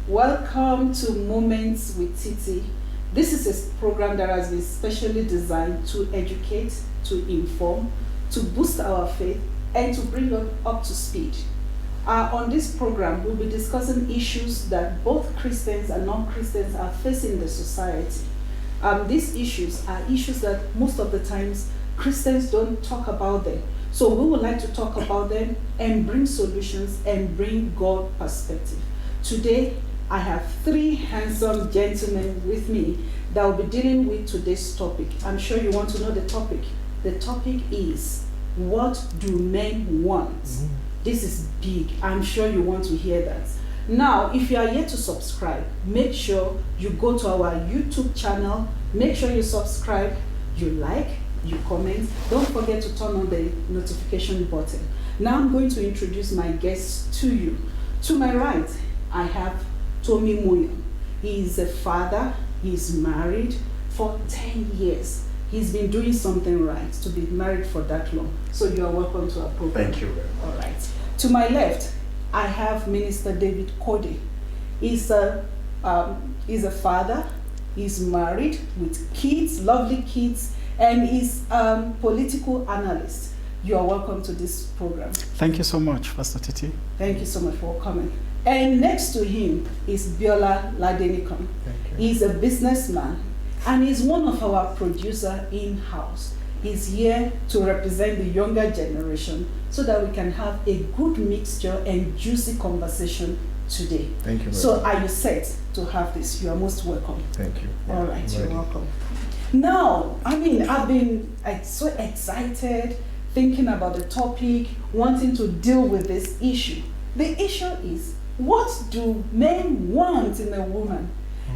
Welcome to Moments with Titi. This is a program that has been specially designed to educate, to inform, to boost our faith, and to bring us up to speed. On this program, we'll be discussing issues that both Christians and non-Christians are facing in the society. These issues are issues that most of the times Christians don't talk about them. So we would like to talk about them and bring solutions and bring God perspective. Today, I have three handsome gentlemen with me that will be dealing with today's topic. I'm sure you want to know the topic. The topic is, what do men want? This is big. I'm sure you want to hear that. Now, if you are yet to subscribe, make sure you go to our YouTube channel. Make sure you subscribe, you like, you comment. Don't forget to turn on the notification button. Now I'm going to introduce my guests to you. To my right, I have Tomi Moyan. He is a father. He's married for 10 years. He's been doing something right to be married for that long. So you are welcome to our program. Thank you very much. All right. To my left, I have Minister David Kode. He's a father. He's married with kids, lovely kids, and he's a political analyst. You are welcome to this program. Thank you so much, Pastor Titi. Thank you so much for coming. And next to him is Abiola Ladenika. He's a businessman and he's one of our producers in-house. He's here to represent the younger generation so that we can have a good mixture and juicy conversation today. Thank you. So are you set to have this? You are most welcome. Thank you. All right, you're welcome. Now, I've been so excited thinking about the topic, wanting to deal with this issue. The issue is, what do men want in a woman?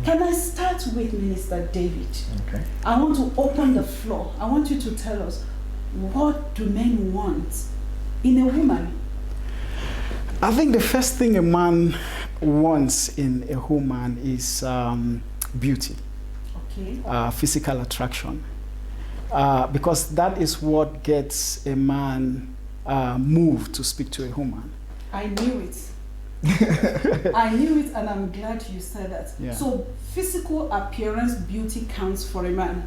Can I start with Minister David? Okay. I want to open the floor. I want you to tell us, what do men want in a woman? I think the first thing a man wants in a woman is beauty, physical attraction, because that is what gets a man moved to speak to a woman. I knew it. I knew it, and I'm glad you said that. Yeah. So physical appearance, beauty counts for a man.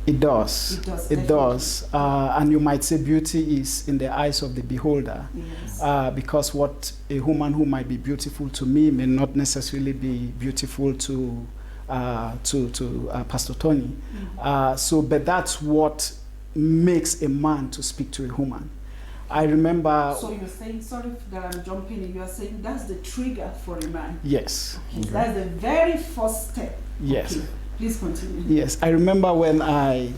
It does. It does. And you might say beauty is in the eyes of the beholder. Yes. Because what a woman who might be beautiful to me may not necessarily be beautiful to Pastor Tony. But that's what makes a man to speak to a woman. I remember. So you're saying, sorry that I'm jumping in, you're saying that's the trigger for a man? Yes. Okay. That's the very first step. Yes. Okay. Please continue. Yes. I remember when I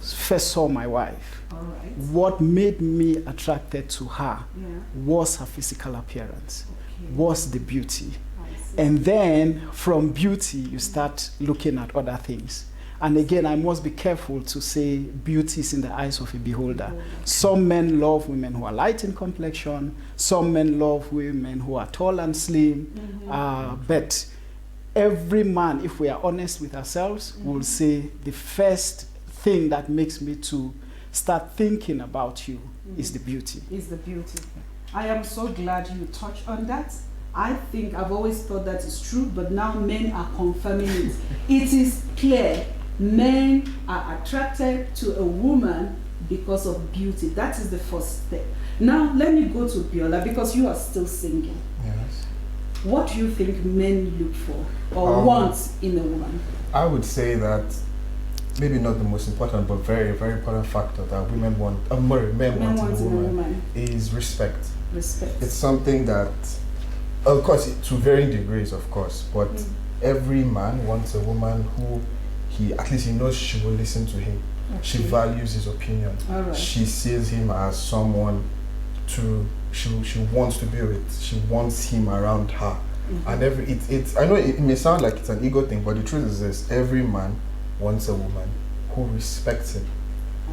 first saw my wife. All right. What made me attracted to her was her physical appearance, was the beauty. And then from beauty, you start looking at other things. And again, I must be careful to say beauty is in the eyes of a beholder. Some men love women who are light in complexion. Some men love women who are tall and slim. But every man, if we are honest with ourselves, will say the first thing that makes me to start thinking about you is the beauty. Is the beauty. I am so glad you touched on that. I think I've always thought that is true, but now men are confirming it. It is clear. Men are attracted to a woman because of beauty. That is the first step. Now, let me go to Abiola, because you are still single. Yes. What do you think men look for or want in a woman? I would say that maybe not the most important, but very, very important factor that men want in a woman is respect. Respect. It's something that, of course, to varying degrees, of course, but every man wants a woman who at least he knows she will listen to him. She values his opinion. She sees him as someone she wants to be with. She wants him around her. And I know it may sound like it's an ego thing, but the truth is this: every man wants a woman who respects him.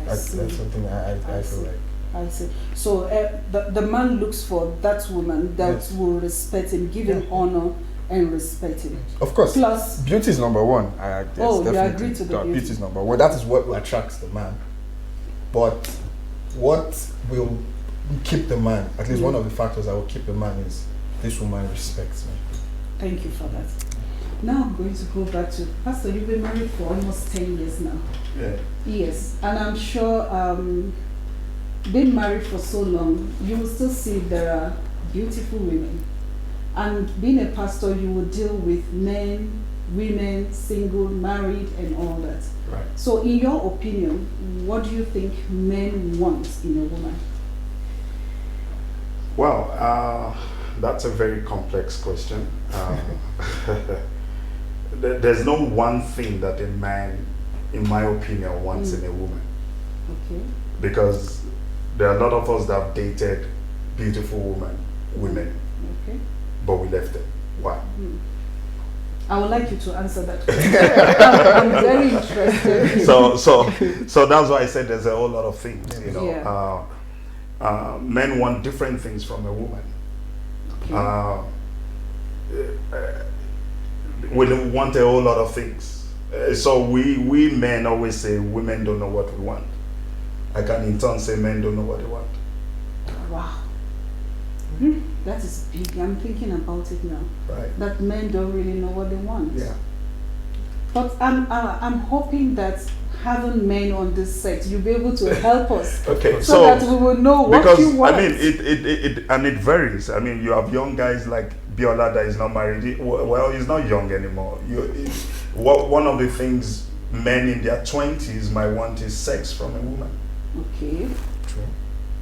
That's something I feel like. I see. So the man looks for that woman that will respect him, give him honor and respect him. Of course. Plus, beauty is number one. You agree to the beauty is number one. That is what attracts the man. But what will keep the man, at least one of the factors that will keep the man, is this woman respects me. Thank you for that. Now I'm going to go back to Pastor. You've been married for almost 10 years now. Yeah. Yes, and I'm sure being married for so long, you will still see there are beautiful women. And being a pastor, you will deal with men, women, single, married, and all that. Right. So in your opinion, what do you think men want in a woman? Well, that's a very complex question. There's no one thing that a man, in my opinion, wants in a woman. Okay. Because there are a lot of us that have dated beautiful women, Okay. but we left them. Why? I would like you to answer that question. I'm very interested. So that's why I said there's a whole lot of things. You know, Yeah. Men want different things from a woman. Okay. We want a whole lot of things. So we men always say women don't know what we want. I can in turn say men don't know what they want. Wow. That is big. I'm thinking about it now. Right. That men don't really know what they want. Yeah. But I'm hoping that having men on this set, you'll be able to help us. Okay. So that we will know what because, you want. I mean, it varies. I mean, you have young guys like Abiola that is not married. Well, he's not young anymore. One of the things men in their 20s might want is sex from a woman. Okay. True.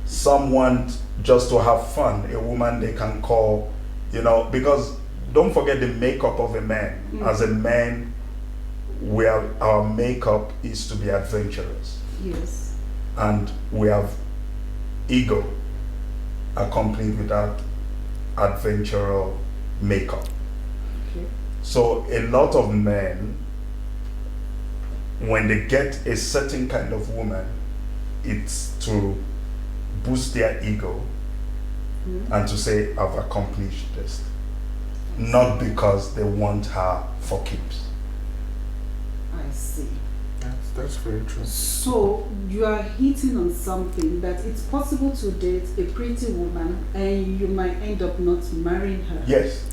Some want just to have fun, a woman they can call, you know, because don't forget the makeup of a man. As a man, our makeup is to be adventurous. Yes. And we have ego accompanied with that adventural makeup. Okay. So a lot of men, when they get a certain kind of woman, it's to boost their ego and to say, I've accomplished this. Not because they want her for keeps. I see. That's very true. So you are hitting on something that it's possible to date a pretty woman and you might end up not marrying her. Yes,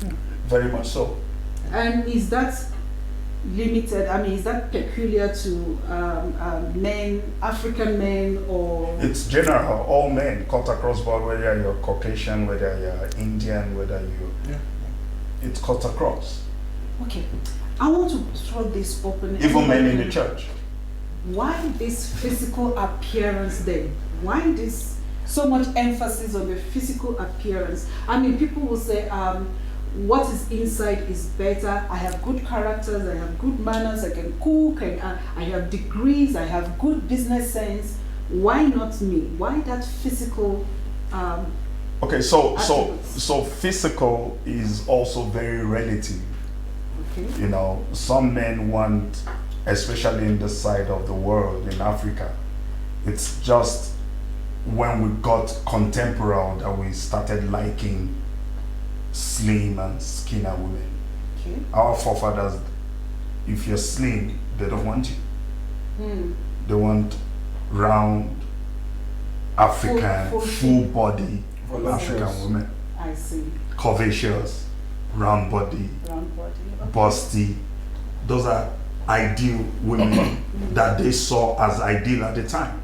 very much so. And is that limited? I mean, is that peculiar to men, African men, or? It's general, all men cut across board, whether you're Caucasian, whether you're Indian, whether you, it's cut across. Okay, I want to throw this open. Even men in the church. Why this physical appearance then? Why this so much emphasis on the physical appearance? I mean, people will say, what is inside is better. I have good characters, I have good manners, I can cook, and I have degrees, I have good business sense. Why not me? Why that physical? Okay, so physical is also very relative. Okay. You know, some men want, especially in this side of the world, in Africa, it's just when we got contemporary that we started liking slim and skinny women. Okay. Our forefathers, if you're slim, they don't want you. They want round, African, full body African women. I see. Curvaceous, round body, Okay. busty. Those are ideal women that they saw as ideal at the time.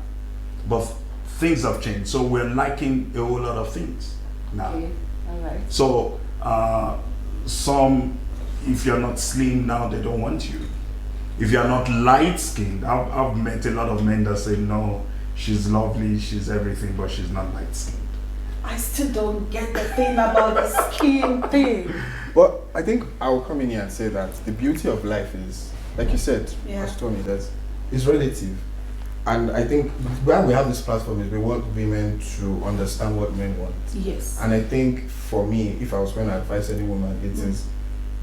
But things have changed. So we're liking a whole lot of things now. Okay. All right. So some, if you're not slim now, they don't want you. If you're not light skinned, I've met a lot of men that say, no, she's lovely, she's everything, but she's not light skinned. I still don't get the thing about the skin thing. But I think I'll come in here and say that the beauty of life is, like you said, Pastor Tomi, that is relative. And I think when we have this platform is we want women to understand what men want. Yes. And I think for me, if I was going to advise any woman, it is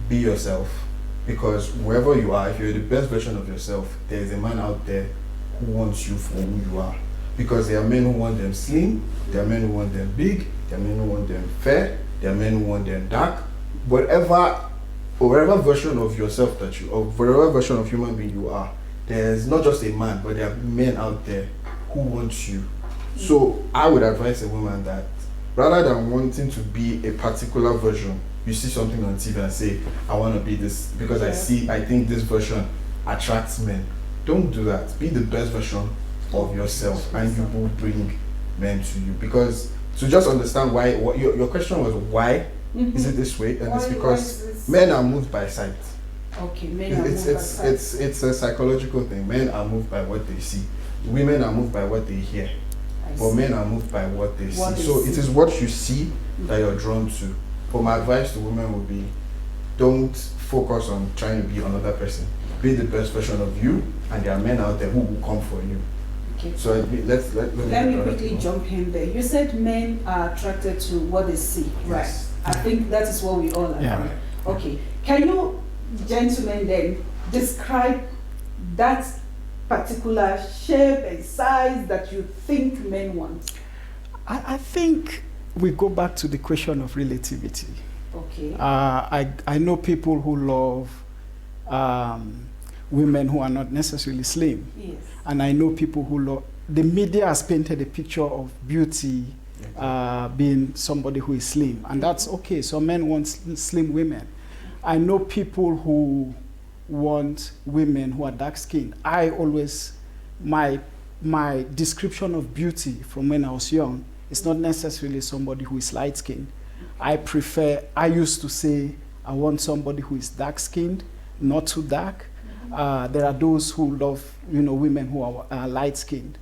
be yourself. Because wherever you are, if you're the best version of yourself, there is a man out there who wants you for who you are. Because there are men who want them slim, there are men who want them big, there are men who want them fair, there are men who want them dark. Whatever version of yourself that you, or whatever version of human being you are, there's not just a man, but there are men out there who want you. So I would advise a woman that rather than wanting to be a particular version. You see something on TV and say, I want to be this because I think this version attracts men. Don't do that. Be the best version of yourself, and you will bring men to you. Because to just understand why, what your question was, why is it this way? And it's because men are moved by sight. Okay, men are moved by sight. It's a psychological thing. Men are moved by what they see. Women are moved by what they hear. But men are moved by what they see. So it is what you see that you're drawn to. But my advice to women would be, don't focus on trying to be another person. Be the best version of you, and there are men out there who will come for you. Okay. So let me quickly jump in there. You said men are attracted to what they see, right? Yes. I think that is what we all agree. Yeah. Okay. Can you, gentlemen, then describe that particular shape and size that you think men want? I think we go back to the question of relativity. Okay. I know people who love women who are not necessarily slim. Yes. And I know people who love, the media has painted a picture of beauty being somebody who is slim. And that's okay. So men want slim women. I know people who want women who are dark skinned. I always, my description of beauty from when I was young is not necessarily somebody who is light skinned. I used to say, I want somebody who is dark skinned, not too dark. There are those who love, women who are light skinned.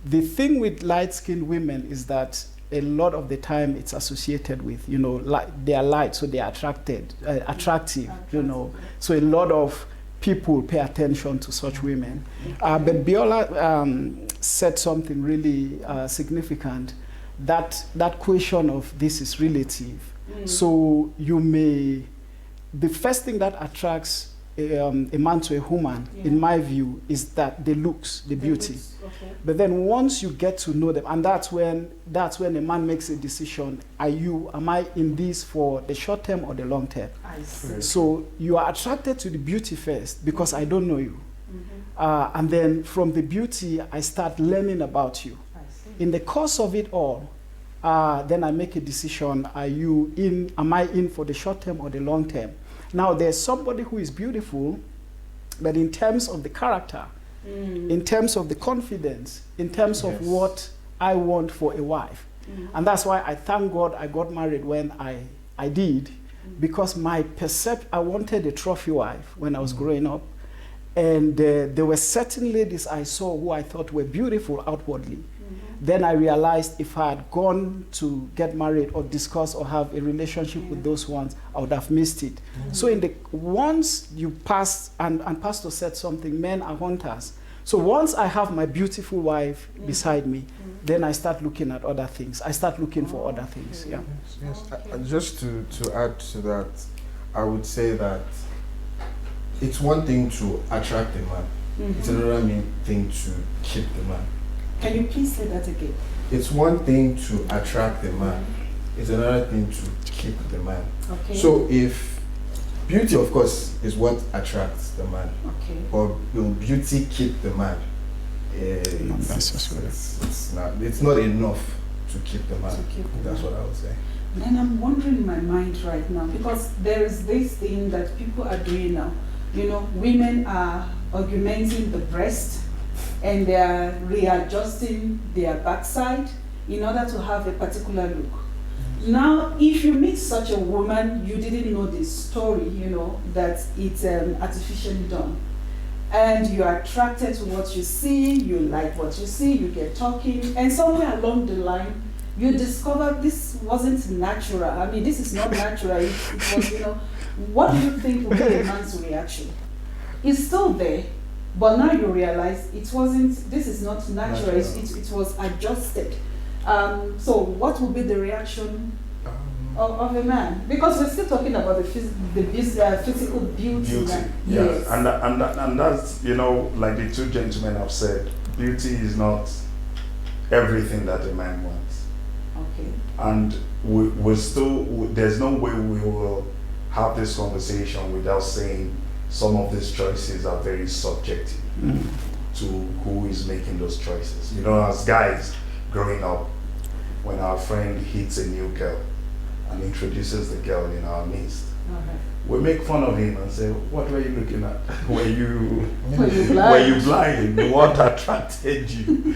The thing with light skinned women is that a lot of the time it's associated with, they are light, so they are attractive, So a lot of people pay attention to such women. But Biola said something really significant, that question of this is relative. So the first thing that attracts a man to a woman, in my view, is that the looks, the beauty. Okay. But then once you get to know them, and that's when a man makes a decision, am I in this for the short term or the long term? I see. So you are attracted to the beauty first because I don't know you. And then from the beauty, I start learning about you. I see. In the course of it all, then I make a decision, am I in for the short term or the long term? Now, there's somebody who is beautiful, but in terms of the character, in terms of the confidence, in terms of what I want for a wife. And that's why I thank God I got married when I did, because I wanted a trophy wife when I was growing up. And there were certain ladies I saw who I thought were beautiful outwardly. Then I realized if I had gone to get married or discuss or have a relationship with those ones, I would have missed it. So once you pass, and Pastor said something, men are hunters. So once I have my beautiful wife beside me, then I start looking at other things. I start looking for other things. Yeah. Yes. Just to add to that, I would say that it's one thing to attract a man. It's another thing to keep the man. Can you please say that again? It's one thing to attract the man. It's another thing to keep the man. Okay. So if beauty, of course, is what attracts the man, but will beauty keep the man? It's not enough to keep the man. That's what I would say. Then I'm wondering in my mind right now, because there is this thing that people are doing now. Women are augmenting the breast, and they are readjusting their backside in order to have a particular look. Now, if you meet such a woman, you didn't know this story, that it's artificially done. And you are attracted to what you see, you like what you see, you get talking, and somewhere along the line, you discover this wasn't natural. I mean, this is not natural. It was, what do you think would be a man's reaction? It's still there. But now you realize this is not natural. It was adjusted. So what will be the reaction of a man? Because we're still talking about the physical beauty. Yes. And that's, like the two gentlemen have said, beauty is not everything that a man wants. Okay. And there's no way we will have this conversation without saying some of these choices are very subjective to who is making those choices. As guys growing up, when our friend hits a new girl and introduces the girl in our midst. We make fun of him and say, what were you looking at? Were you blind? What attracted you?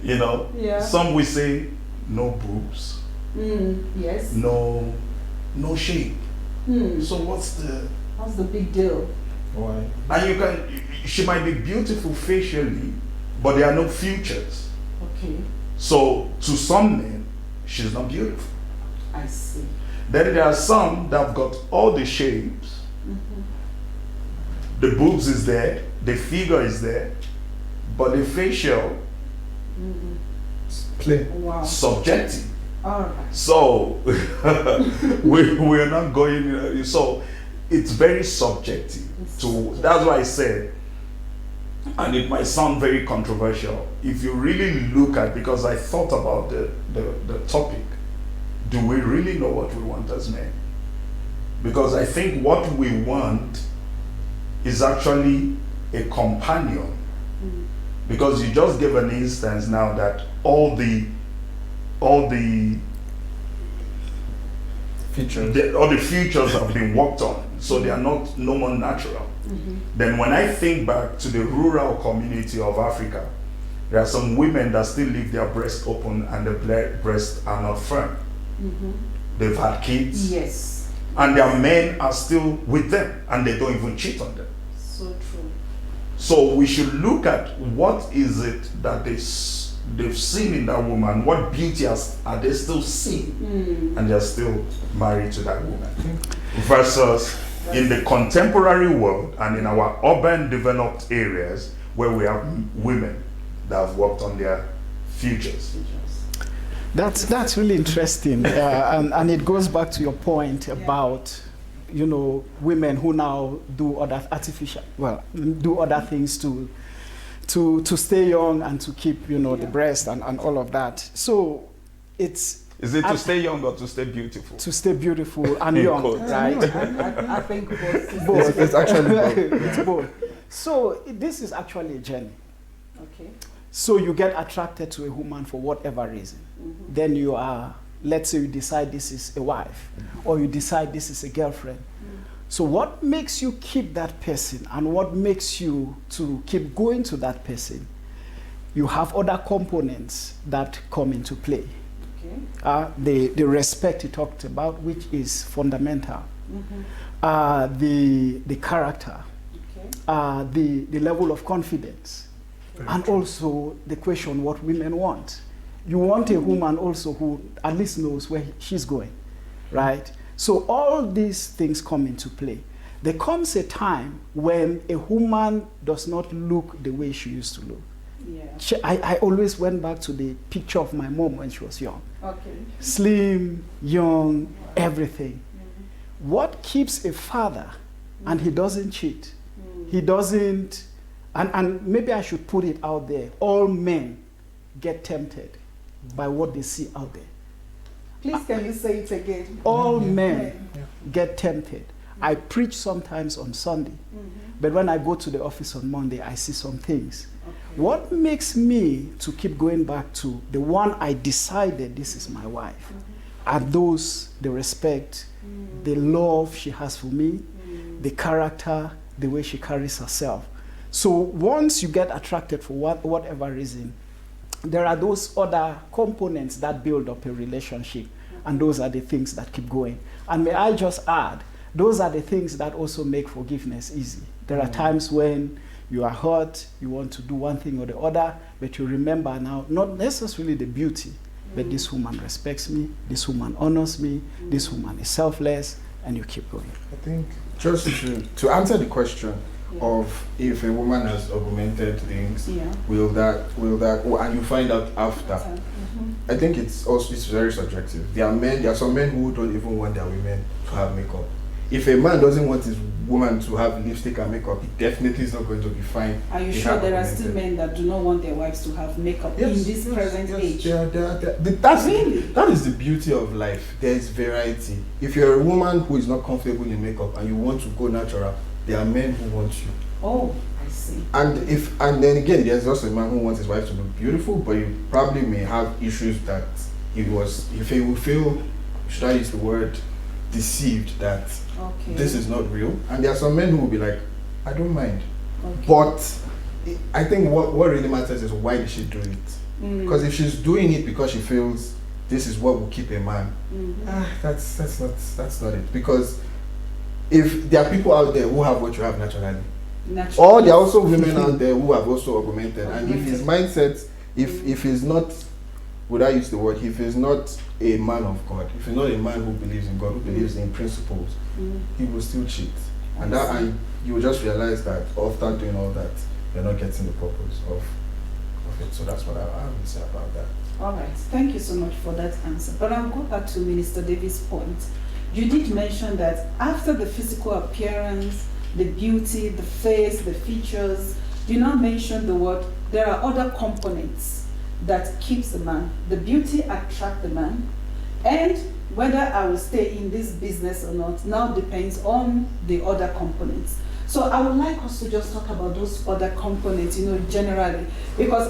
You know? Yeah. Some will say, no boobs. Yes. No shape. So what's the big deal? Why? And she might be beautiful facially, but there are no features. Okay. So to some men, she's not beautiful. I see. Then there are some that have got all the shapes. The boobs is there, the figure is there, but the facial, Plain. Wow. subjective. All right. So we're not going. So it's very subjective. That's why I said, and it might sound very controversial. If you really look at, because I thought about the topic, do we really know what we want as men? Because I think what we want is actually a companion. Because you just gave an instance now that all the features have been worked on, so they are no more natural. Then when I think back to the rural community of Africa, there are some women that still leave their breast open and the breasts are not firm. They've had kids. Yes. And their men are still with them and they don't even cheat on them. So true. So we should look at what is it that they've seen in that woman, what beauty are they still seeing, and they're still married to that woman. Versus in the contemporary world and in our urban developed areas where we have women that have worked on their futures. That's really interesting, and it goes back to your point about, you know, women who now do other things to stay young and to keep, you know, the breast and all of that. So is it to stay young or to stay beautiful? To stay beautiful and young, right? I think both. It's actually both. It's both. So this is actually a journey. Okay. So you get attracted to a woman for whatever reason. Then you are, let's say you decide this is a wife, or you decide this is a girlfriend. So what makes you keep that person, and what makes you to keep going to that person? You have other components that come into play. Okay. The respect you talked about, which is fundamental. The character, okay. The level of confidence. And also the question what women want. You want a woman also who at least knows where she's going, right? So all these things come into play. There comes a time when a woman does not look the way she used to look. Yeah. I always went back to the picture of my mom when she was young. Okay. Slim, young, everything. What keeps a father, and he doesn't cheat, he doesn't, and maybe I should put it out there, all men get tempted by what they see out there. Please can you say it again? All men get tempted. I preach sometimes on Sunday, but when I go to the office on Monday, I see some things. Okay. What makes me to keep going back to the one I decided this is my wife? Are those the respect, the love she has for me, the character, the way she carries herself? So once you get attracted for whatever reason, there are those other components that build up a relationship, and those are the things that keep going. And may I just add, those are the things that also make forgiveness easy. There are times when you are hurt, you want to do one thing or the other, but you remember now, not necessarily the beauty, but this woman respects me, this woman honors me, this woman is selfless, and you keep going. I think just to answer the question of if a woman has augmented things, will that, and you find out after. I think it's very subjective. There are some men who don't even want their women to have makeup. If a man doesn't want his woman to have lipstick and makeup, it definitely is not going to be fine. Are you sure there are still men that do not want their wives to have makeup in this present age? That is the beauty of life. There is variety. If you're a woman who is not comfortable in makeup and you want to go natural, there are men who want you. Oh, I see. And then again, there's also a man who wants his wife to look beautiful, but you probably may have issues that if he would feel, should I use the word, deceived that this is not real. And there are some men who will be like, I don't mind. But I think what really matters is, why did she do it? Because if she's doing it because she feels this is what will keep a man, that's not it. Because if there are people out there who have what you have naturally, or there are also women out there who have also augmented. And if his mindset, if he's not, would I use the word, if he's not a man of God, if he's not a man who believes in God, who believes in principles, he will still cheat. And you will just realize that after doing all that, you're not getting the purpose of it. So that's what I would say about that. All right. Thank you so much for that answer. But I'll go back to Minister Davis' point. You did mention that after the physical appearance, the beauty, the face, the features, you now mention the word, there are other components that keeps the man. The beauty attracts the man, and whether I will stay in this business or not now depends on the other components. So I would like us to just talk about those other components, generally, because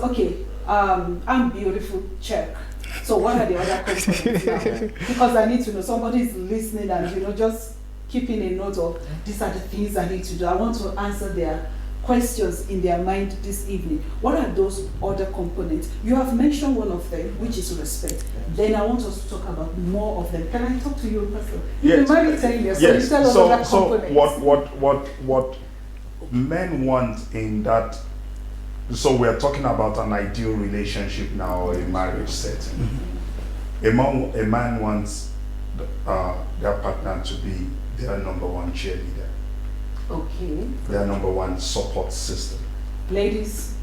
I'm beautiful, check. So what are the other components now? Because I need to know, somebody is listening and just keeping a note of, these are the things I need to do. I want to answer their questions in their mind this evening. What are those other components? You have mentioned one of them, which is respect. Then I want us to talk about more of them. Can I talk to you, Pastor? You've been married 10 years, so you tell us other components. What men want in that, so we're talking about an ideal relationship now, a marriage setting. A man wants their partner to be their number one cheerleader. Okay. Their number one support system. Ladies,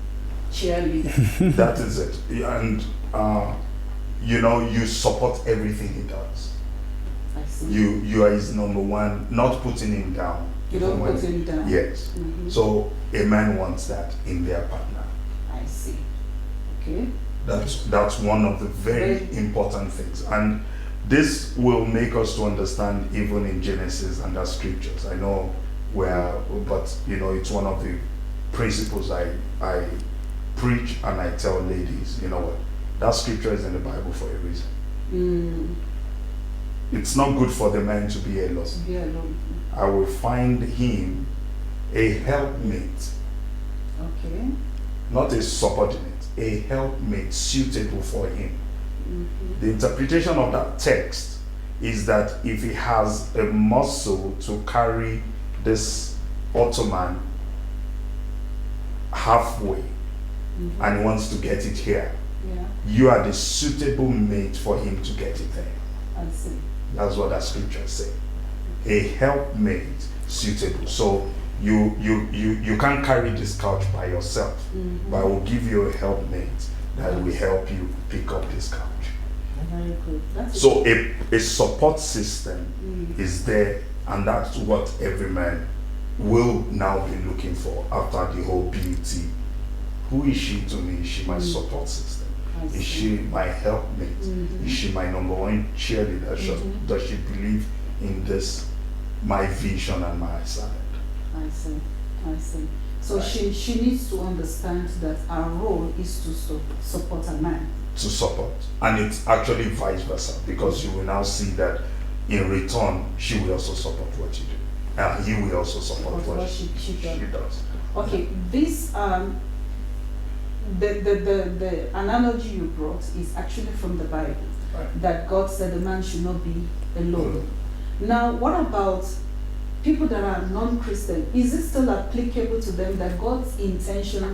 cheerleader. That is it. And you support everything he does. I see. You are his number one, not putting him down. You don't put him down. Yes. So a man wants that in their partner. I see. Okay. That's one of the very important things. And this will make us to understand even in Genesis and the scriptures. I know but it's one of the principles I preach and I tell ladies, that scripture is in the Bible for a reason. It's not good for the man to be alone. I will find him a helpmate. Okay. Not a subordinate, a helpmate suitable for him. The interpretation of that text is that if he has a muscle to carry this ottoman halfway and he wants to get it here, you are the suitable mate for him to get it there. I see. That's what that scripture says. A helpmate suitable. So you can't carry this couch by yourself, but I will give you a helpmate that will help you pick up this couch. Very good. So a support system is there, and that's what every man will now be looking for after the whole beauty. Who is she to me? Is she my support system? Is she my helpmate? Is she my number one cheerleader? Does she believe in this, my vision and my assignment? I see. So she needs to understand that our role is to support a man. To support. And it's actually vice versa, because you will now see that in return, she will also support what you do. And he will also support what she does. Okay, this the analogy you brought is actually from the Bible, that God said a man should not be alone. Now, what about people that are non-Christian? Is it still applicable to them that God's intention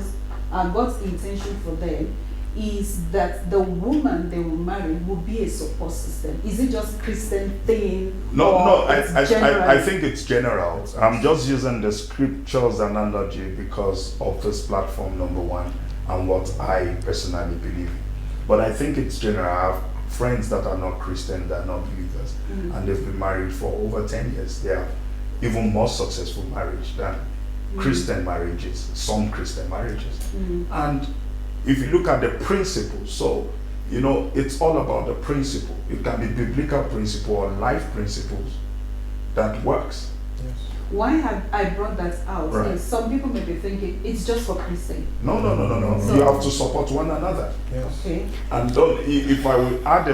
for them is that the woman they will marry will be a support system? Is it just Christian thing? No, I think it's general. I'm just using the scriptures analogy because of this platform, number one, and what I personally believe in. But I think it's general. I have friends that are not Christian, that are not believers, and they've been married for over 10 years. They have even more successful marriage than Christian marriages, some Christian marriages. And if you look at the principles, so it's all about the principle. It can be biblical principle or life principles that works. Yes. Why have I brought that out? Right. Is some people may be thinking it's just for peace sake. No. So- You have to support one another. Yes. Okay. And if I will add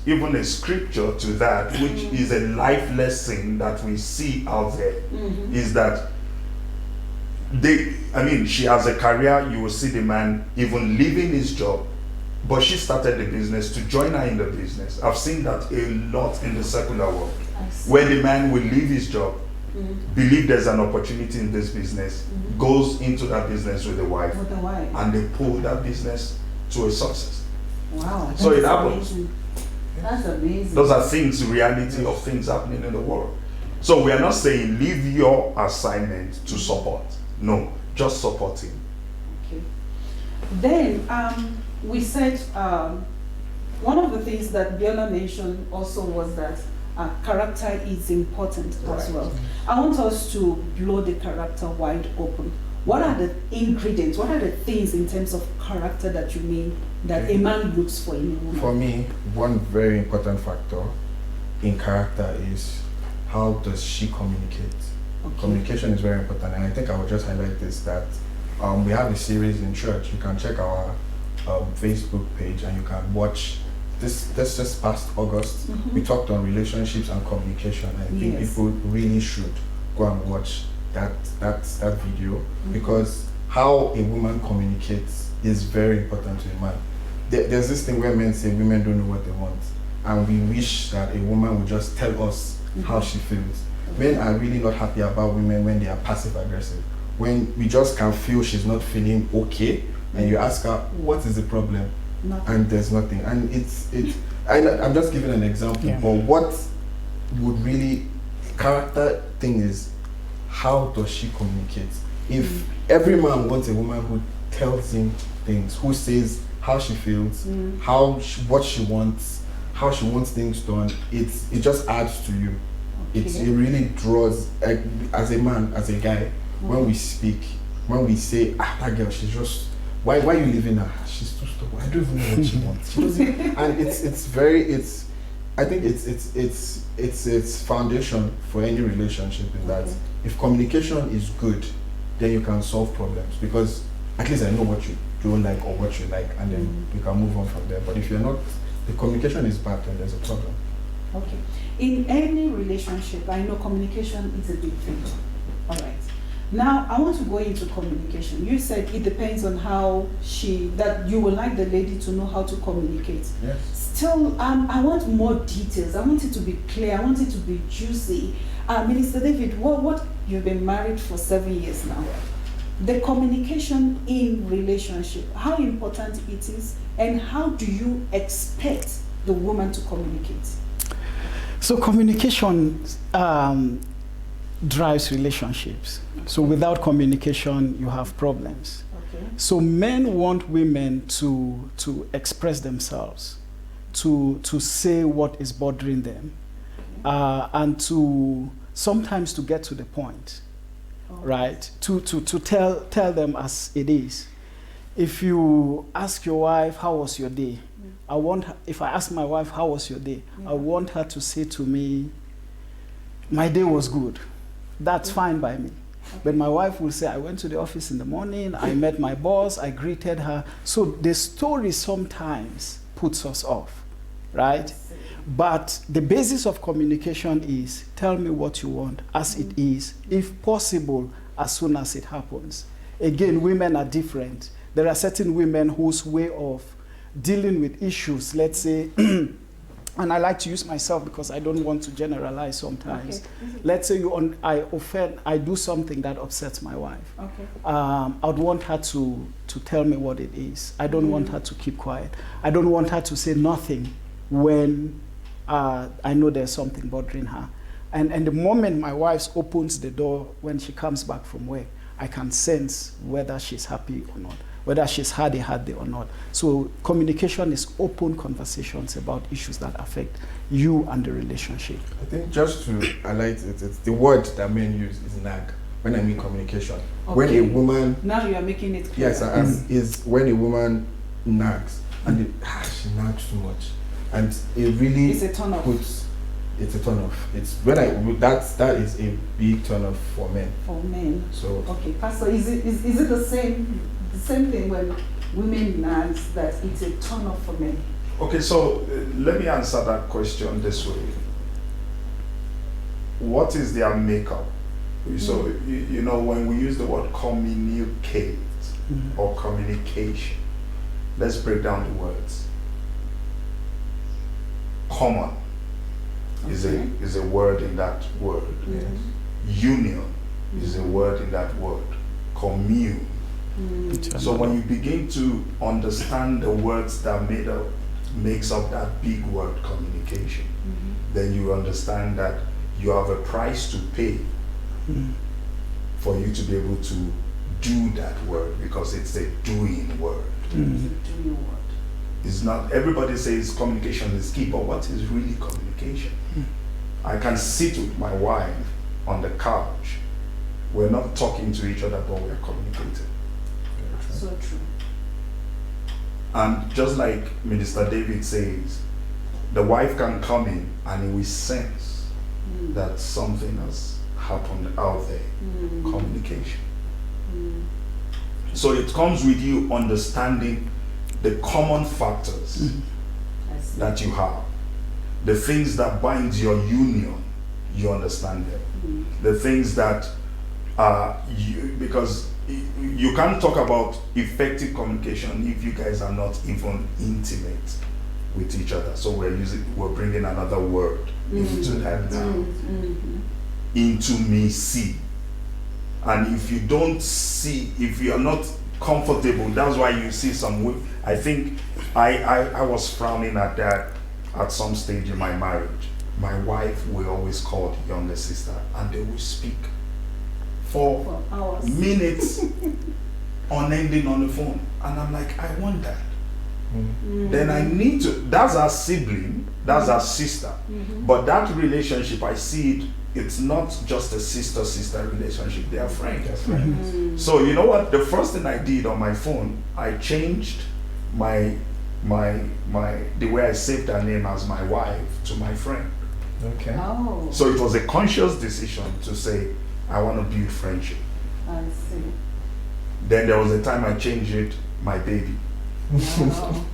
even a scripture to that, which is a life lesson that we see out there, is that she has a career. You will see the man even leaving his job, but she started the business to join her in the business. I've seen that a lot in the secular world, where the man will leave his job, believe there's an opportunity in this business, goes into that business with the wife, and they pull that business to a success. Wow. So it that's happens. amazing. That's amazing. Those are things, reality of things happening in the world. So we are not saying leave your assignment to support. No, just supporting. Okay. Then we said one of the things that Abiola mentioned also was that character is important as Right. well. I want us to blow the character wide open. What are the ingredients? What are the things in terms of character that you mean that a man looks for in a woman? For me, one very important factor in character is how does she communicate? Okay. Communication is very important, and I think I will just highlight this, that we have a series in church. You can check our Facebook page and you can watch this just past August. We talked on relationships and communication. I think Yes. people really should go and watch that video, because how a woman communicates is very important to a man. There's this thing where men say women don't know what they want, and we wish that a woman would just tell us how she feels. Men are really not happy about women when they are passive aggressive. When we just can feel she's not feeling okay, and you ask her what is the problem, and there's nothing. And I'm just giving an example, but what would really character thing is, how does she communicate? If every man wants a woman who tells him things, who says how she feels, what she wants, how she wants things done, it just adds to you. It really draws, as a man, as a guy, when we speak, when we say, that girl, she's just, why are you leaving her? She's too stubborn. I don't even know what she wants. She doesn't, and I think it's foundation for any relationship, in that if communication is good, then you can solve problems, because at least I know what you don't like or what you like, and then you can move on from there. But if you're not, the communication is bad, then there's a problem. Okay. In any relationship, I know communication is a big thing. All right. Now, I want to go into communication. You said it depends on how that you would like the lady to know how to communicate. Yes. Still, I want more details. I want it to be clear. I want it to be juicy. Minister David, what you've been married for 7 years now. The communication in relationship, how important it is, and how do you expect the woman to communicate? So communication drives relationships. So without communication, you have problems. Okay. So men want women to express themselves, to say what is bothering them, and to sometimes to get to the point, right? To tell them as it is. If you ask your wife, how was your day? If I ask my wife, how was your day? I want her to say to me, my day was good. That's fine by me. But my wife will say, I went to the office in the morning, I met my boss, I greeted her. So the story sometimes puts us off, right? But the basis of communication is, tell me what you want as it is, if possible, as soon as it happens. Again, women are different. There are certain women whose way of dealing with issues, let's say, and I like to use myself because I don't want to generalize sometimes. Okay. Let's say I do something that upsets my wife. Okay. I would want her to tell me what it is. I don't want her to keep quiet. I don't want her to say nothing when I know there's something bothering her. And the moment my wife opens the door when she comes back from work, I can sense whether she's happy or not, whether she's had a hard day or not. So communication is open conversations about issues that affect you and the relationship. I think just to highlight it, it's the word that men use is nag. When I mean communication, when a woman, now you are making it clear. Yes, is when a woman nags, and she nags too much, and it really it's a turn off. puts it's a turn off. It's when that is a big turn off for men. For men. So okay, Pastor, is it the same thing when women nag that it's a turn off for men? Okay, so let me answer that question this way. What is their makeup? So you know, when we use the word communicate or communication, let's break down the words. Common is a word in that word. Union is a word in that word. Commune. So when you begin to understand the words that makes up that big word communication, then you understand that you have a price to pay for you to be able to do that word, because it's a doing word. It's a doing word. It's not, everybody says communication is key, but what is really communication? I can sit with my wife on the couch. We're not talking to each other, but we're communicating. So true. And just like Minister David says, the wife can come in and we sense that something has happened out there. Communication. So it comes with you understanding the common factors that you have. The things that binds your union, you understand them. The things that because you can't talk about effective communication if you guys are not even intimate with each other. So we're bringing another word into that now. Intimacy. And if you don't see, if you are not comfortable, that's why you see some. I think I was frowning at that at some stage in my marriage. My wife will always call the younger sister and they will speak for hours, minutes unending on the phone, and I'm like, I want that. Then I need to. That's our sibling, that's our sister, but that relationship, I see it. It's not just a sister-sister relationship. They are friends. So you know what? The first thing I did on my phone, I changed the way I saved her name as my wife to my friend. Okay. Oh. So it was a conscious decision to say, I want to build friendship. I see. Then there was a time I changed it, my baby.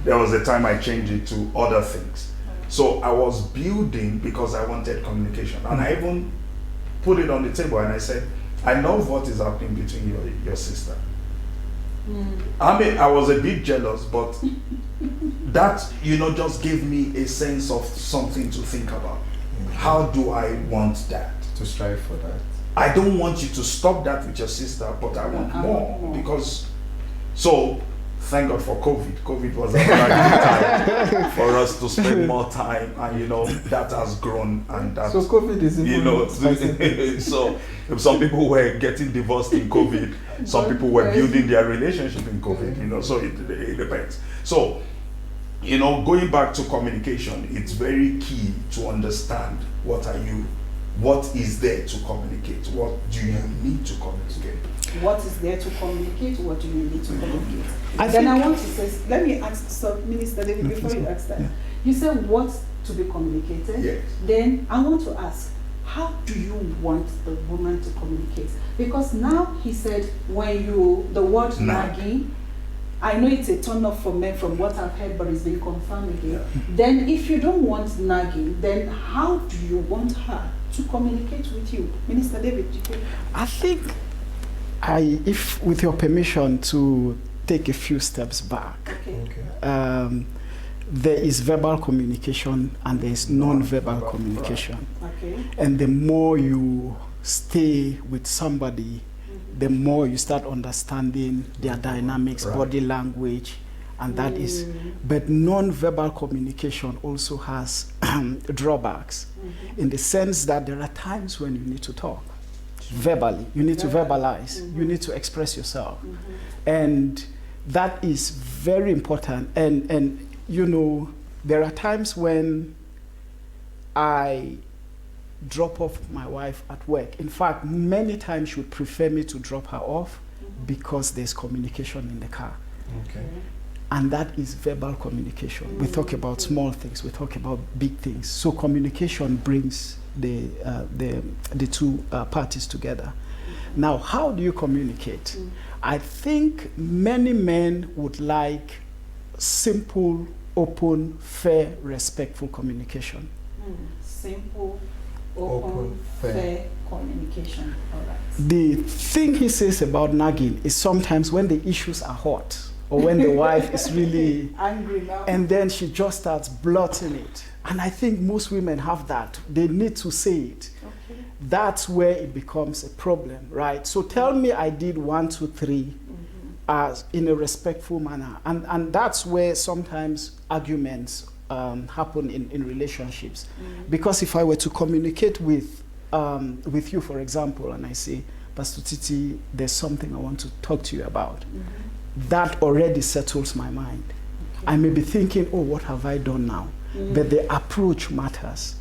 There was a time I changed it to other things. So I was building because I wanted communication. And I even put it on the table and I said, I love what is happening between your sister. I mean, I was a bit jealous, but that, just gave me a sense of something to think about. How do I want that? To strive for that. I don't want you to stop that with your sister, but I want more. Because, thank God for COVID. COVID was a very good time for us to spend more time, and that has grown, and that. So COVID is so some people were getting divorced in COVID. Some people were building their relationship in COVID. So it depends. So, going back to communication, it's very key to understand what is there to communicate. What do you need to communicate? What is there to communicate? What do you need to communicate? I want to say, let me ask Minister David before you ask that. Yeah. You said what to be communicated. Yes. Then I want to ask, how do you want the woman to communicate? Because now he said the word nagging, I know it's a turn off for men from what I've heard, but it's been confirmed again. Yeah. Then if you don't want nagging, then how do you want her to communicate with you? Minister David, I think if with your permission to take a few steps back, there is verbal communication and there is non-verbal communication. Okay. And the more you stay with somebody, the more you start understanding their dynamics, body language, and that is. But non-verbal communication also has drawbacks in the sense that there are times when you need to talk verbally, you need to verbalize, you need to express yourself, and that is very important. And there are times when I drop off my wife at work. In fact, many times she would prefer me to drop her off because there's communication in the car. Okay. and that is verbal communication. We talk about small things, we talk about big things. So communication brings the two parties together. Now, how do you communicate? I think many men would like simple, open, fair, respectful communication. Simple, open, fair communication. All right. The thing he says about nagging is sometimes when the issues are hot, or when the wife is really angry now, and then she just starts blurting it. And I think most women have that. They need to say it. Okay. That's where it becomes a problem, right? So tell me I did 1, 2, 3 in a respectful manner. And that's where sometimes arguments happen in relationships. Because if I were to communicate with you, for example, and I say, Pastor Titi, there's something I want to talk to you about, that already settles my mind. Okay. I may be thinking, oh, what have I done now? But the approach matters.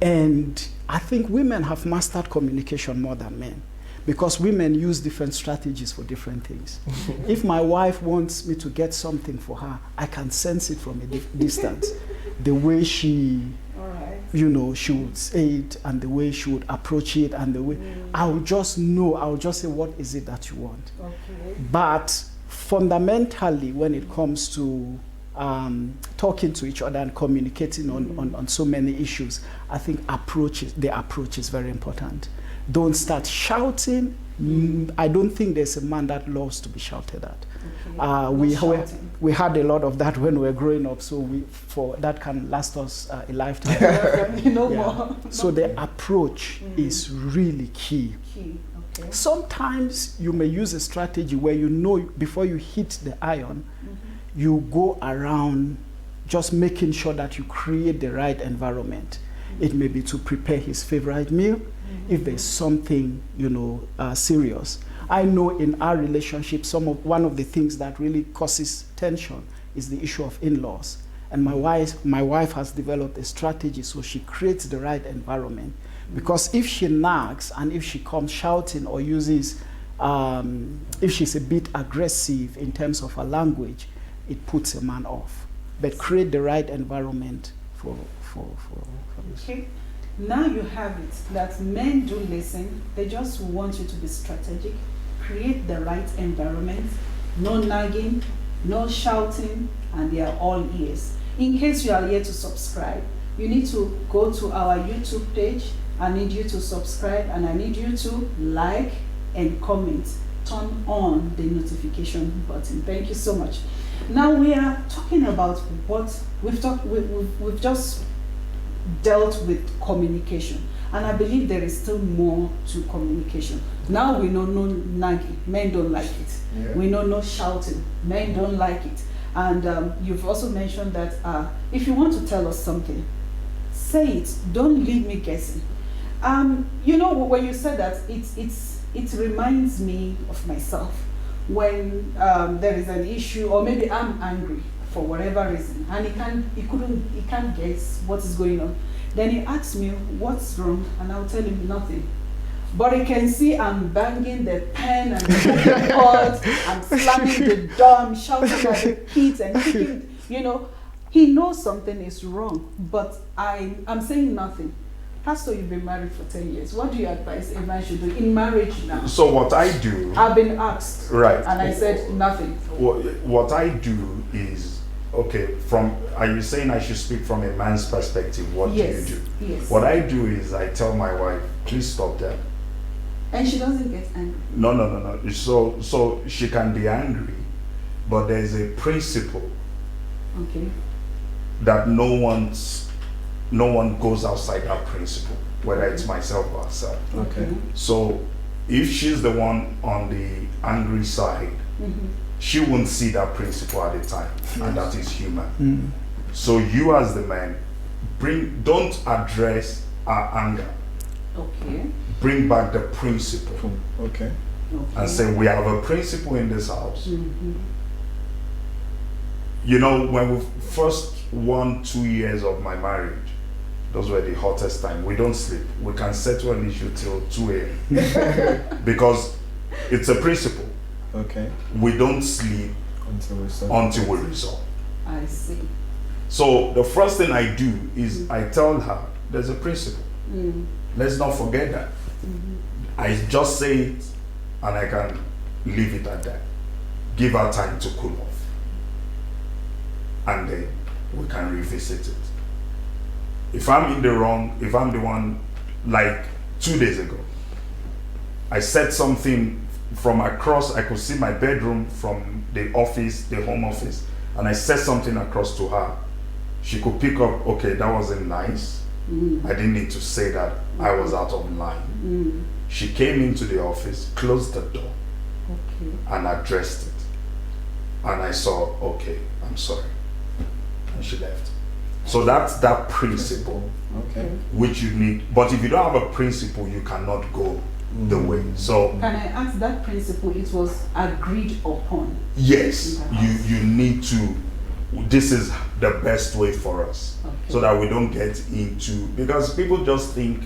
And I think women have mastered communication more than men, because women use different strategies for different things. If my wife wants me to get something for her, I can sense it from a distance. The way she, she would say it, and the way she would approach it, and the way, I'll just know, I'll just say, what is it that you want? Okay. But fundamentally, when it comes to talking to each other and communicating on so many issues, I think the approach is very important. Don't start shouting. I don't think there's a man that loves to be shouted at. Okay. We had a lot of that when we were growing up, so that can last us a lifetime. More. So the approach is really key. Okay. Sometimes you may use a strategy where before you hit the iron, you go around just making sure that you create the right environment. It may be to prepare his favorite meal, if there's something, serious. I know in our relationship, one of the things that really causes tension is the issue of in-laws. And my wife has developed a strategy, so she creates the right environment. Because if she nags and if she comes shouting or uses, if she's a bit aggressive in terms of her language, it puts a man off. But create the right environment for this. Okay. Now you have it that men do listen. They just want you to be strategic, create the right environment, no nagging, no shouting, and they are all ears. In case you are here to subscribe, you need to go to our YouTube page. I need you to subscribe, and I need you to like and comment. Turn on the notification button. Thank you so much. Now we are talking about what we've just dealt with communication, and I believe there is still more to communication. Now we know no nagging, men don't like it. Yeah. We know no shouting, men don't like it. And you've also mentioned that if you want to tell us something, say it. Don't leave me guessing. When you said that, it reminds me of myself. When there is an issue, or maybe I'm angry for whatever reason, and he can't guess what is going on. Then he asks me, what's wrong? And I'll tell him nothing. But he can see I'm banging the pen and the pot, I'm slamming the door, I'm shouting at the kids and kicking, he knows something is wrong, but I'm saying nothing. Pastor, you've been married for 10 years. What do you advise a man should do in marriage now? So what I do... I've been asked. Right. And I said nothing. What I do is, are you saying I should speak from a man's perspective? What do you do? Yes. What I do is I tell my wife, please stop that. And she doesn't get angry? No. So she can be angry, but there's a principle that no one goes outside that principle, whether it's myself or herself. Okay. So if she's the one on the angry side, she won't see that principle at the time, and that is human. So you as the man, don't address our anger. Okay. Bring back the principle. Okay. And say, we have a principle in this house. When we first 1-2 years of my marriage, those were the hottest time. We don't sleep. We can settle an issue till 2 a.m. because it's a principle. Okay. We don't sleep until we resolve. I see. So the first thing I do is I tell her there's a principle. Let's not forget that. I just say it and I can leave it at that. Give her time to cool off. And then we can revisit it. If I'm in the wrong, if I'm the one, like 2 days ago, I said something from across, I could see my bedroom from the office, the home office, and I said something across to her. She could pick up, okay, that wasn't nice. I didn't need to say that. I was out of line. She came into the office, closed the door, and addressed it. And I saw, okay, I'm sorry. And she left. So that's that principle, which you need. But if you don't have a principle, you cannot go the way. So can I ask, that principle, it was agreed upon? Yes, you need to. This is the best way for us, so that we don't get into, because people just think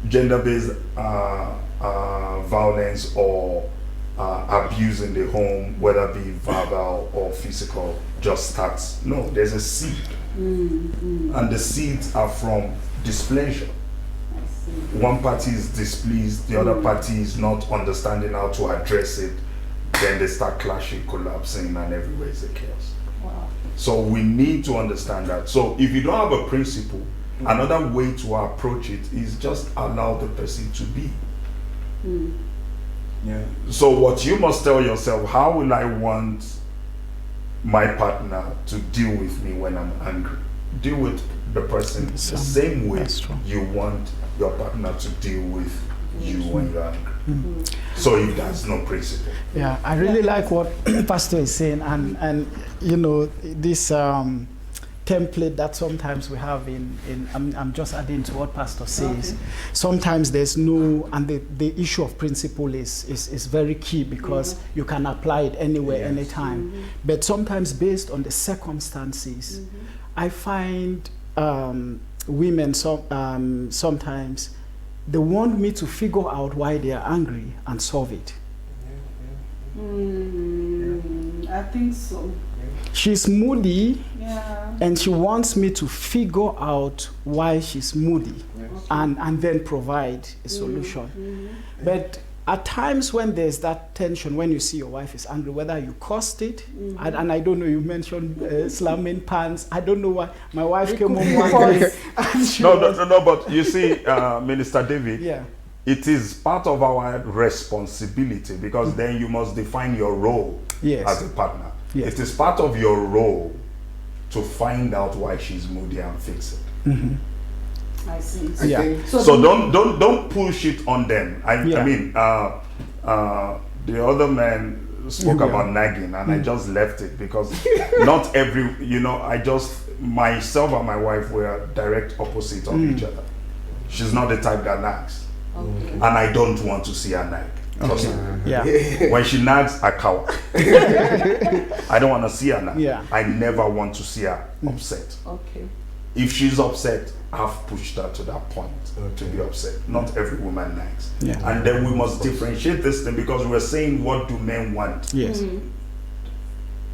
gender-based violence or abuse in the home, whether it be verbal or physical, just starts. No, there's a seed, and the seeds are from displeasure. One party is displeased, the other party is not understanding how to address it. Then they start clashing, collapsing, and everywhere is a chaos. Wow. So we need to understand that. So if you don't have a principle, another way to approach it is just allow the person to be. Yeah. So what you must tell yourself, how will I want my partner to deal with me when I'm angry? Deal with the person the same way you want your partner to deal with you when you're angry. So if there's no principle. Yeah, I really like what Pastor is saying, and you know, this template that sometimes we have I'm just adding to what Pastor says. Sometimes there's no, and the issue of principle is very key, because you can apply it anywhere, anytime. But sometimes based on the circumstances, I find women sometimes they want me to figure out why they are angry and solve it. I think so. She's moody, Yeah. and she wants me to figure out why she's moody, and then provide a solution. But at times when there's that tension, when you see your wife is angry, whether you caused it, and I don't know, you mentioned slamming pans. I don't know why. My wife came home one day. No, but you see, Minister David, yeah, it is part of our responsibility, because then you must define your role as a partner. Yes. It is part of your role to find out why she's moody and fix it. I see. Yeah. So don't push it on them. I mean, the other man spoke about nagging, and I just left it, because not every, myself and my wife were direct opposite of each other. She's not the type that nags, and I don't want to see her nag. When she nags, I cower. I don't want to see her nag. Yeah. I never want to see her upset. Okay. If she's upset, I've pushed her to that point to be upset. Not every woman nags. Yeah. And then we must differentiate this thing, because we're saying, what do men want? Yes.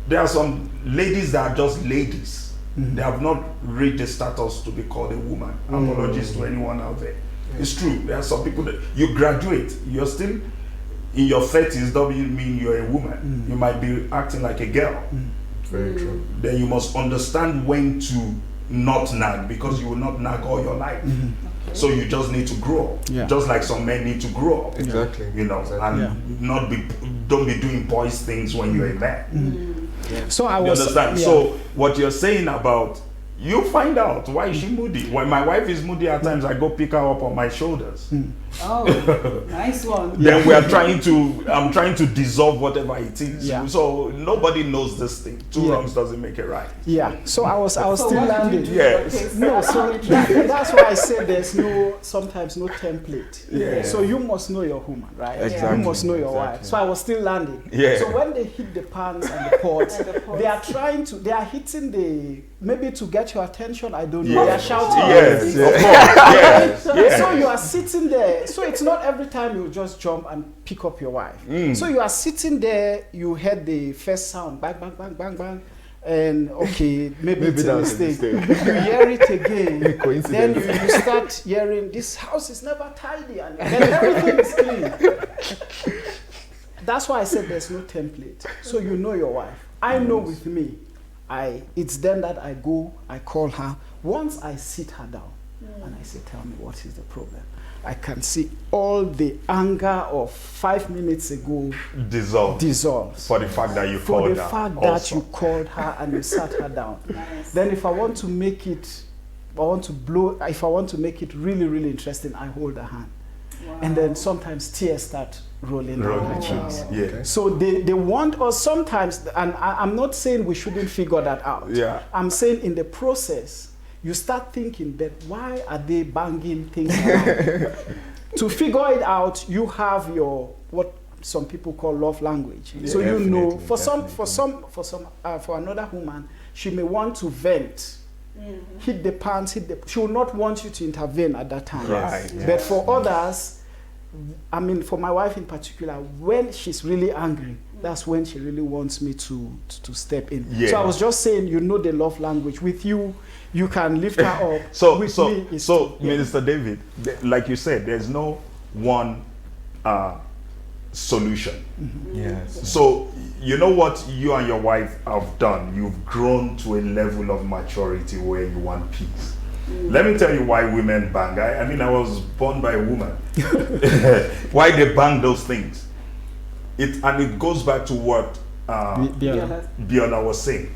There are some ladies that are just ladies. They have not reached the status to be called a woman. Apologies to anyone out there. It's true. There are some people that you graduate, you're still in your 30s, doesn't mean you're a woman. You might be acting like a girl. Very true. Then you must understand when to not nag, because you will not nag all your life. So you just need to grow. Just like some men need to grow up. Exactly. And don't be doing boys things when you're a man. So I You was understand? So what you're saying about, you find out why is she moody. When my wife is moody, at times I go pick her up on my shoulders. Oh, nice one. Then I'm trying to dissolve whatever it is. So nobody knows this thing. Two wrongs doesn't make it right. Yeah. So I was still landing. Yes. No, so that's why I said there's sometimes no template. Yeah. So you must know your woman, right? Exactly. You must know your wife. So I was still landing. Yeah. So when they hit the pans and the pots, they are hitting the maybe to get your attention, I don't know. Yes. They're shouting. Yes, everything. of course. Yes. So you are sitting there. So it's not every time you just jump and pick up your wife. So you are sitting there, you heard the first sound, bang, bang, bang, bang, bang. And okay, maybe it's a mistake. You hear it again. Then you start hearing, this house is never tidy, and then everything is clean. That's why I said there's no template. So you know your wife. I know with me, it's then that I go, I call her. Once I sit her down and I say, tell me, what is the problem? I can see all the anger of 5 minutes ago dissolves. For the fact that you called her. For the fact that you called her and you sat her down. Nice. Then if I want to make it, if I want to make it really, really interesting, I hold her hand. Wow. And then sometimes tears start rolling down her cheeks. Yeah. So they want us sometimes, and I'm not saying we shouldn't figure that out. Yeah. I'm saying in the process, you start thinking that why are they banging things around? To figure it out, you have your, what some people call love language. Yeah, So you know, definitely. for another woman, she may want to vent, hit the pants, she will not want you to intervene at that time. Right. Yes. But for others, I mean, for my wife in particular, when she's really angry, that's when she really wants me to step in. Yeah. So I was just saying, you know the love language. With you, you can lift her up. So, With so, me, it's so, yeah. Minister David, like you said, there's no one solution. Yes. So, you know what you and your wife have done? You've grown to a level of maturity where you want peace. Let me tell you why women bang. I mean, I was born by a woman. Why they bang those things? And it goes back to what Biola was saying.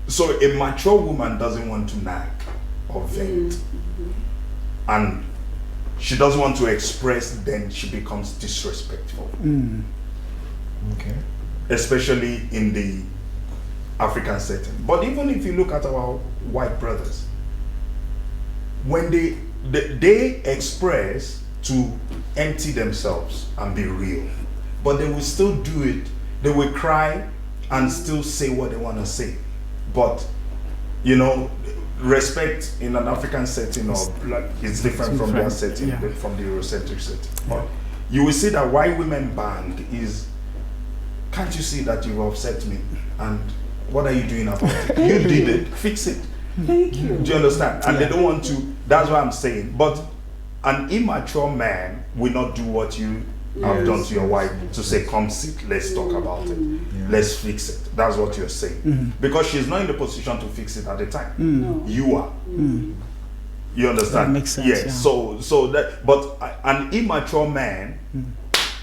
So a mature woman doesn't want to nag or vent. And she doesn't want to express, then she becomes disrespectful. Okay. Especially in the African setting. But even if you look at our white brothers, when they express to empty themselves and be real, but they will still do it. They will cry and still say what they want to say. But, you know, respect in an African setting it's different from their setting, from the Eurocentric setting. But you will see that why women bang is, can't you see that you've upset me? And what are you doing about it? You did it. Fix it. Thank you. Do you understand? And they don't want to. That's what I'm saying. But an immature man will not do what you have done to your wife to say, come sit, let's talk about it. Let's fix it. That's what you're saying. Because she's not in the position to fix it at the time. No. You are. You understand? That makes sense. Yes. Yeah. So that, but an immature man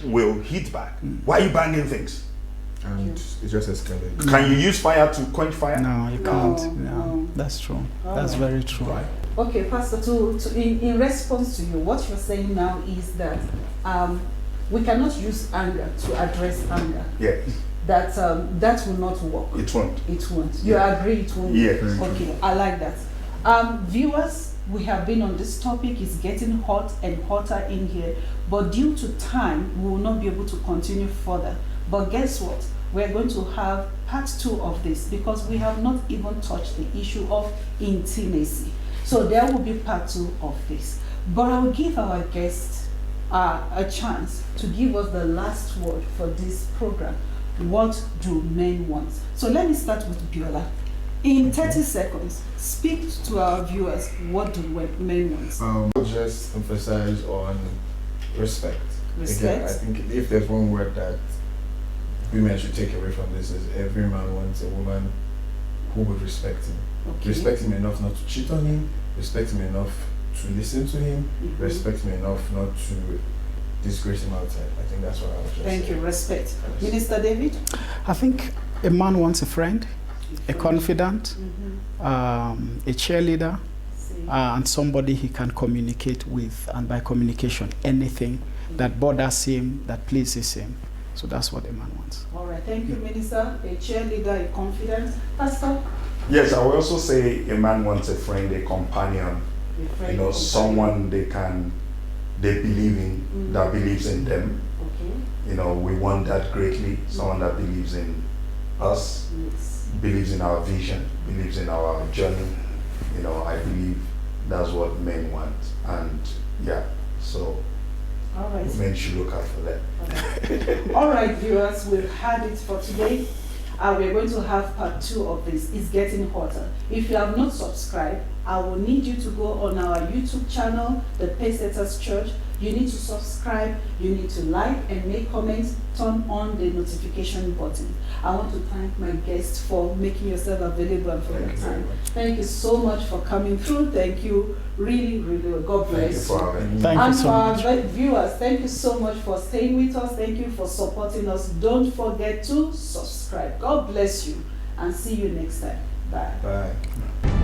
will hit back. Why are you banging things? And it just escalates. Can you use fire to quench fire? No, you can't. No, that's true. That's very true. Right. Okay, Pastor, in response to you, what you're saying now is that we cannot use anger to address anger. Yes. That will not work. It won't. It won't. You agree it won't? Yes. Okay, I like that. Viewers, we have been on this topic. It's getting hot and hotter in here. But due to time, we will not be able to continue further. But guess what? We're going to have part 2 of this because we have not even touched the issue of intimacy. So there will be part 2 of this. But I'll give our guests a chance to give us the last word for this program. What do men want? So let me start with Biola. In 30 seconds, speak to our viewers. What do men want? I'll just emphasize on respect. Respect. Again, I think if there's one word that women should take away from this is every man wants a woman who will respect him. Okay. Respect him enough not to cheat on him, respect him enough to listen to him, respect him enough not to disgrace him outside. I think that's what I was just Thank saying. you. Respect. Minister David? I think a man wants a friend, a confidant, a cheerleader, and somebody he can communicate with, and by communication, anything that bothers him, that pleases him. So that's what a man wants. All right. Thank you, Minister. A cheerleader, a confidant. Pastor? Yes, I will also say a man wants a friend, a companion, A friend, you know, a someone they believe in, that believes in them. Okay. You know, we want that greatly, someone that believes in us. Yes. believes in our vision, believes in our journey. You know, I believe that's what men want. And yeah, so All right. men should look out for that. All right, viewers, we've had it for today. We're going to have part 2 of this. It's getting hotter. If you have not subscribed, I will need you to go on our YouTube channel, the Pacesetter Church. You need to subscribe, you need to like and make comments, turn on the notification button. I want to thank my guests for making yourself available and for your time. Thank you so much for coming through. Thank you. Really, really, God bless you. Thank you so And much. for our viewers, thank you so much for staying with us. Thank you for supporting us. Don't forget to subscribe. God bless you and see you next time. Bye. Bye.